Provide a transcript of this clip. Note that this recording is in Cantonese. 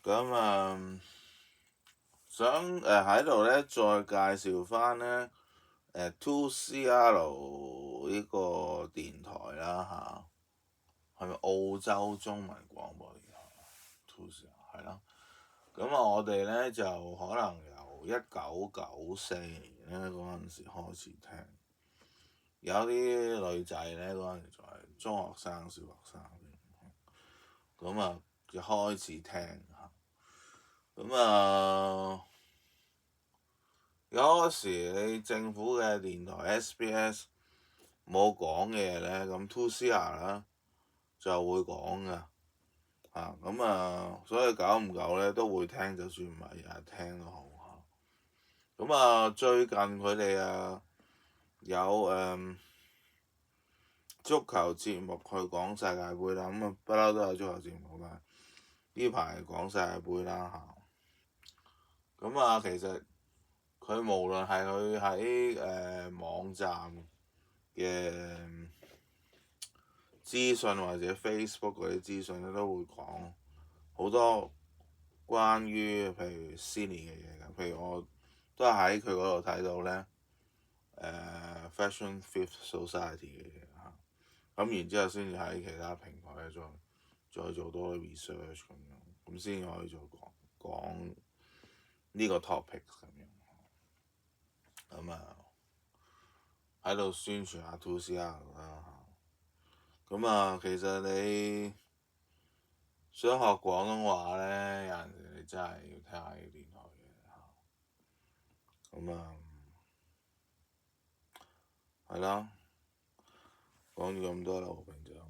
咁想喺度咧再介紹翻咧2CR 呢個電台啦嚇，係咪澳洲中文廣播電台 2CR 係啦。咁我哋咧就可能由1994年咧嗰陣時開始聽，有啲女仔咧嗰陣時就係中學生、小學生，咁就開始聽嚇。有嗰時你政府嘅電台 SBS 冇講嘅嘢咧，咁 2CR 啦就會講噶嚇。所以久唔久咧都會聽，就算唔係日日聽都好嚇。最近佢哋有足球節目去講世界盃啦，不嬲都有足球節目㗎。呢排講世界盃啦嚇。其實佢無論係佢喺網站嘅資訊或者 Facebook 嗰啲資訊咧，都會講好多關於譬如 Sydney 嘅嘢㗎。譬如我都係喺佢嗰度睇到咧Fashion Fifth Society 嘅嘢嚇。咁然之後先至喺其他平台咧再做多啲 research 咁樣，咁先可以再講呢個 topic 咁樣。喺度宣傳下 2CR 啦。其實你想學廣東話咧，有陣時你真係要聽下呢個電台嘅。係啦，講咗咁多啦，和平就。